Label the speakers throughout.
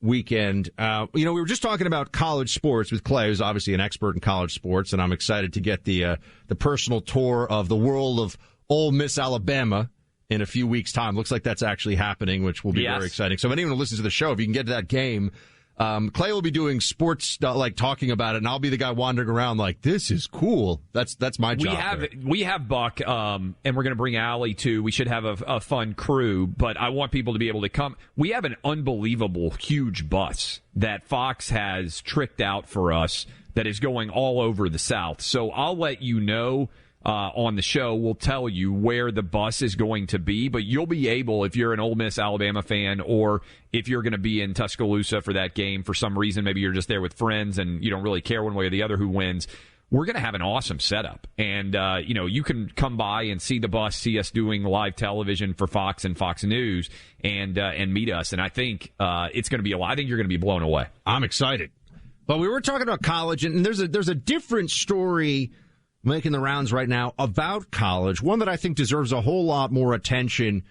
Speaker 1: weekend. We were just talking about college sports with Clay, who's obviously an expert in college sports, and I'm excited to get the personal tour of the world of Ole Miss Alabama in a few weeks' time. Looks like that's actually happening, which will be very exciting. So anyone who listens to the show, if you can get to that game, Clay will be doing sports stuff, like talking about it, and I'll be the guy wandering around like, this is cool. That's my job.
Speaker 2: We have Buck, and we're going to bring Allie too. We should have a fun crew, but I want people to be able to come. We have an unbelievable huge bus that Fox has tricked out for us that is going all over the South. So I'll let you know. On the show, we'll tell you where the bus is going to be, but you'll be able, if you're an Ole Miss Alabama fan, or if you're going to be in Tuscaloosa for that game for some reason, maybe you're just there with friends and you don't really care one way or the other who wins, we're going to have an awesome setup. And, you can come by and see the bus, see us doing live television for Fox and Fox News and meet us. And I think it's going to be I think you're going to be blown away.
Speaker 1: I'm excited. But we were talking about college, and there's a different story making the rounds right now about college, one that I think deserves a whole lot more attention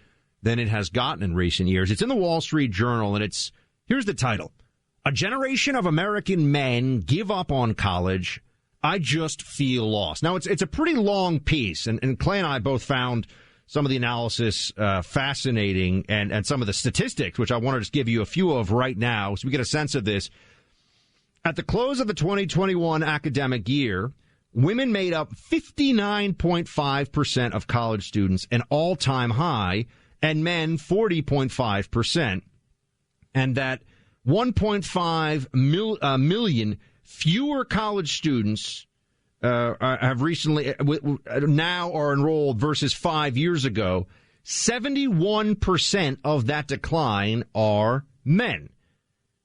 Speaker 1: than it has gotten in recent years. It's in the Wall Street Journal, and here's the title: "A generation of American men give up on college. I just feel lost." Now, it's a pretty long piece, and Clay and I both found some of the analysis fascinating and some of the statistics, which I want to just give you a few of right now so we get a sense of this. At the close of the 2021 academic year, women made up 59.5% of college students, an all-time high, and men 40.5%. And that 1.5 million fewer college students have recently now are enrolled versus 5 years ago. 71% of that decline are men.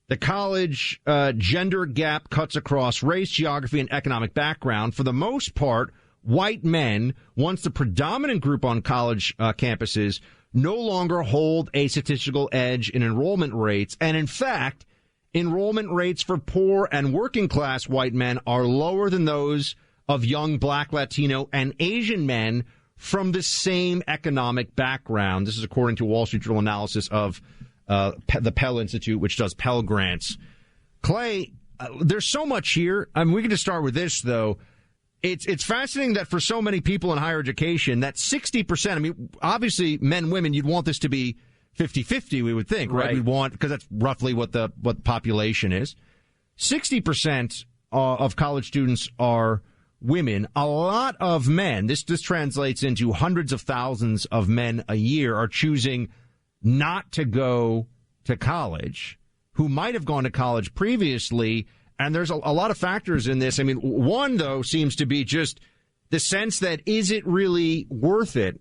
Speaker 1: The college gender gap cuts across race, geography, and economic background. For the most part, white men, once the predominant group on college campuses, no longer hold a statistical edge in enrollment rates. And in fact, enrollment rates for poor and working class white men are lower than those of young Black, Latino, and Asian men from the same economic background. This is according to Wall Street Journal analysis of the Pell Institute, which does Pell Grants. Clay, there's so much here. I mean, we can just start with this, though. It's fascinating that for so many people in higher education, that 60%, I mean, obviously, men, women, you'd want this to be 50-50, we would think, right? We'd want, because that's roughly what the population is. 60% of college students are women. A lot of men, this translates into hundreds of thousands of men a year, are choosing not to go to college, who might have gone to college previously. And there's a lot of factors in this. I mean, one, though, seems to be just the sense that, is it really worth it?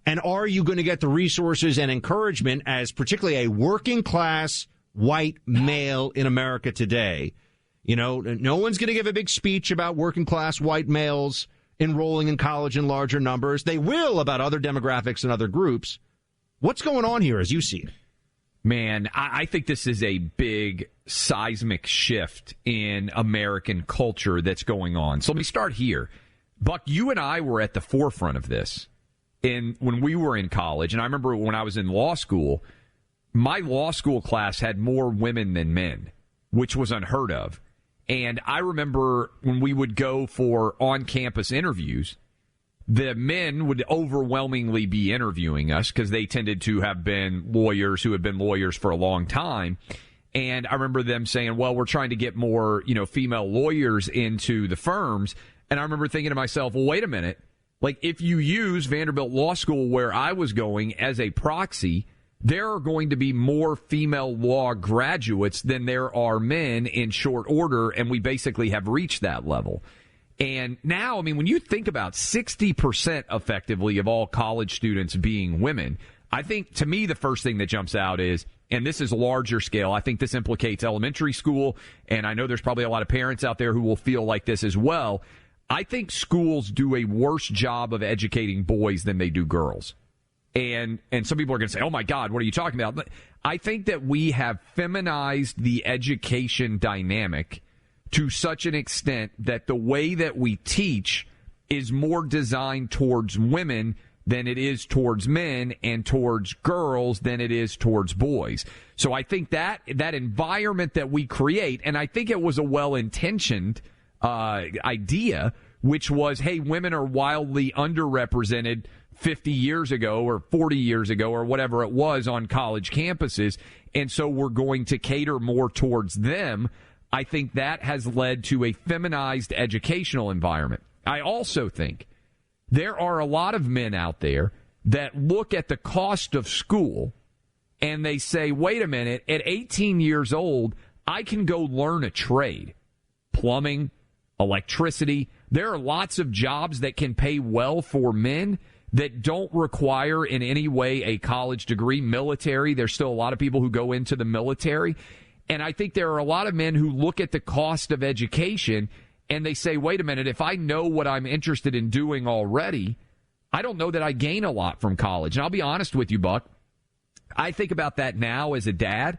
Speaker 1: And are you going to get the resources and encouragement as particularly a working class white male in America today? You know, no one's going to give a big speech about working class white males enrolling in college in larger numbers. They will about other demographics and other groups. What's going on here as you see it?
Speaker 2: Man, I think this is a big seismic shift in American culture that's going on. So let me start here. Buck, you and I were at the forefront of this when we were in college. And I remember when I was in law school, my law school class had more women than men, which was unheard of. And I remember when we would go for on-campus interviews, the men would overwhelmingly be interviewing us because they tended to have been lawyers who had been lawyers for a long time. And I remember them saying, well, we're trying to get more, female lawyers into the firms. And I remember thinking to myself, well, wait a minute. Like, if you use Vanderbilt Law School, where I was going, as a proxy, there are going to be more female law graduates than there are men in short order. And we basically have reached that level. And now, I mean, when you think about 60% effectively of all college students being women, I think, to me, the first thing that jumps out is, and this is larger scale, I think this implicates elementary school, and I know there's probably a lot of parents out there who will feel like this as well. I think schools do a worse job of educating boys than they do girls. And some people are going to say, oh, my God, what are you talking about? But I think that we have feminized the education dynamic to such an extent that the way that we teach is more designed towards women than it is towards men and towards girls than it is towards boys. So I think that environment that we create, and I think it was a well-intentioned idea, which was, hey, women are wildly underrepresented 50 years ago or 40 years ago or whatever it was on college campuses, and so we're going to cater more towards them. I think that has led to a feminized educational environment. I also think there are a lot of men out there that look at the cost of school and they say, wait a minute, at 18 years old, I can go learn a trade. Plumbing, electricity. There are lots of jobs that can pay well for men that don't require in any way a college degree. Military, there's still a lot of people who go into the military. And I think there are a lot of men who look at the cost of education and they say, wait a minute, if I know what I'm interested in doing already, I don't know that I gain a lot from college. And I'll be honest with you, Buck. I think about that now as a dad.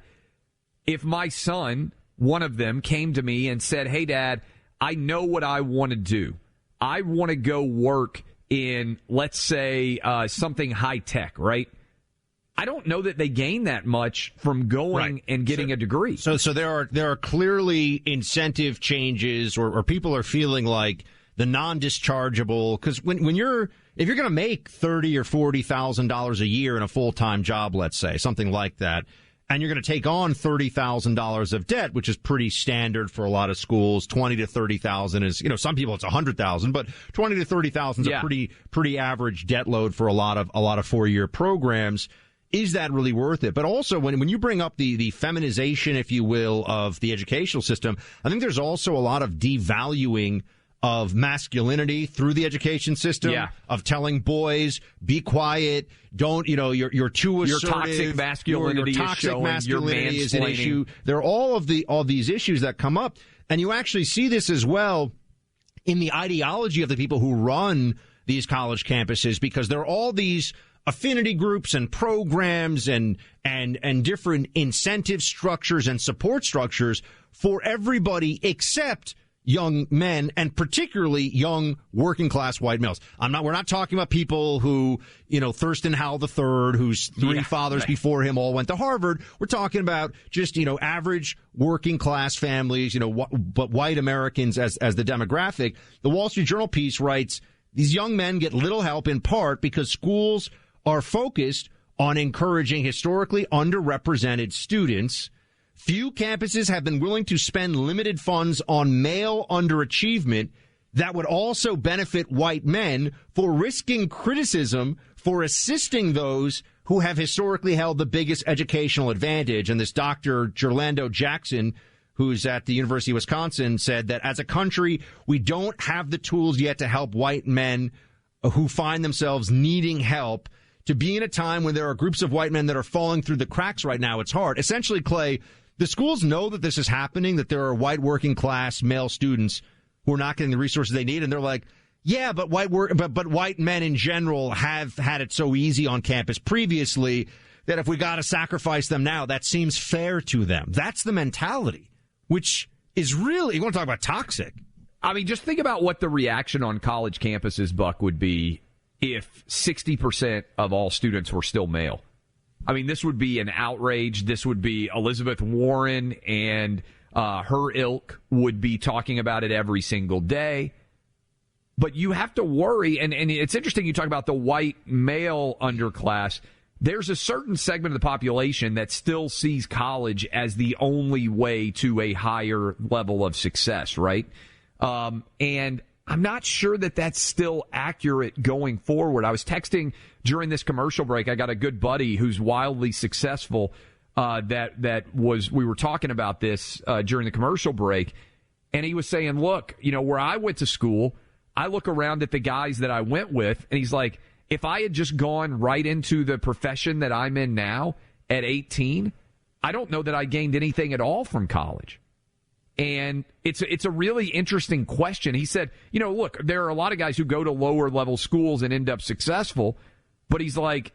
Speaker 2: If my son, one of them, came to me and said, hey, Dad, I know what I want to do. I want to go work in, let's say, something high tech, right? I don't know that they gain that much from going and getting a degree.
Speaker 1: So there are clearly incentive changes, or people are feeling like the non-dischargeable, because if you're going to make $30,000 or $40,000 a year in a full-time job, let's say something like that, and you're going to take on $30,000 of debt, which is pretty standard for a lot of schools. $20,000 to $30,000 is, some people it's $100,000, but $20,000 to $30,000 is a pretty average debt load for a lot of 4-year programs. Is that really worth it? But also, when you bring up the feminization, if you will, of the educational system, I think there's also a lot of devaluing of masculinity through the education system, of telling boys, be quiet, don't, you're too assertive.
Speaker 2: Your toxic masculinity,
Speaker 1: your toxic masculinity is an issue. There are all these issues that come up, and you actually see this as well in the ideology of the people who run these college campuses, because there are all these affinity groups and programs and different incentive structures and support structures for everybody except young men, and particularly young working class white males. We're not talking about people who, Thurston Howell III, whose three fathers before him all went to Harvard. We're talking about just, average working class families, but white Americans as the demographic. The Wall Street Journal piece writes, these young men get little help in part because schools are focused on encouraging historically underrepresented students. Few campuses have been willing to spend limited funds on male underachievement that would also benefit white men, for risking criticism for assisting those who have historically held the biggest educational advantage. And this Dr. Gerlando Jackson, who's at the University of Wisconsin, said that as a country, we don't have the tools yet to help white men who find themselves needing help. To be in a time when there are groups of white men that are falling through the cracks right now, it's hard. Essentially, Clay, the schools know that this is happening, that there are white working class male students who are not getting the resources they need, and they're like, yeah, but white men in general have had it so easy on campus previously that if we got to sacrifice them now, that seems fair to them. That's the mentality, which is really, you want to talk about toxic.
Speaker 2: I mean, just think about what the reaction on college campuses, Buck, would be if 60% of all students were still male. I mean, this would be an outrage. This would be Elizabeth Warren and her ilk would be talking about it every single day. But you have to worry, and it's interesting you talk about the white male underclass. There's a certain segment of the population that still sees college as the only way to a higher level of success, right? And I'm not sure that that's still accurate going forward. I was texting during this commercial break. I got a good buddy who's wildly successful. We were talking about this during the commercial break, and he was saying, "Look, where I went to school, I look around at the guys that I went with, and he's like, if I had just gone right into the profession that I'm in now at 18, I don't know that I gained anything at all from college." And it's a really interesting question. He said, look, there are a lot of guys who go to lower level schools and end up successful, but he's like,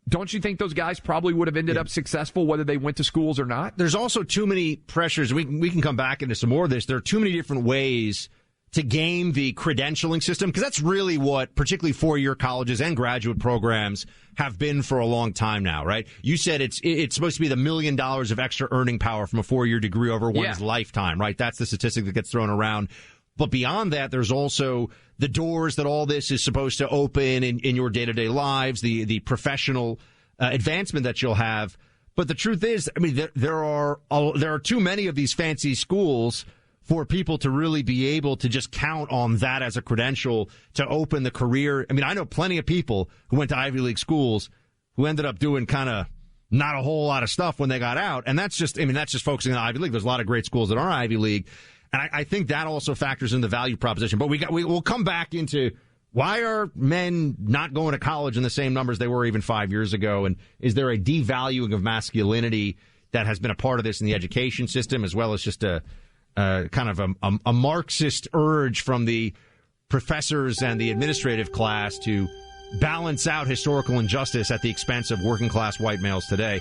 Speaker 2: don't you think those guys probably would have ended up successful whether they went to schools or not?
Speaker 1: There's also too many pressures. We can come back into some more of this. There are too many different ways to game the credentialing system, because that's really what particularly four-year colleges and graduate programs have been for a long time now, right? You said it's supposed to be the $1 million of extra earning power from a four-year degree over one's lifetime, right? That's the statistic that gets thrown around. But beyond that, there's also the doors that all this is supposed to open in your day-to-day lives, the professional advancement that you'll have. But the truth is, I mean, there are too many of these fancy schools for people to really be able to just count on that as a credential to open the career. I mean, I know plenty of people who went to Ivy League schools who ended up doing kind of not a whole lot of stuff when they got out. And that's just focusing on the Ivy League. There's a lot of great schools that are Ivy League. And I think that also factors in the value proposition. But we'll come back into why are men not going to college in the same numbers they were even 5 years ago? And is there a devaluing of masculinity that has been a part of this in the education system, as well as just a kind of a Marxist urge from the professors and the administrative class to balance out historical injustice at the expense of working class white males today?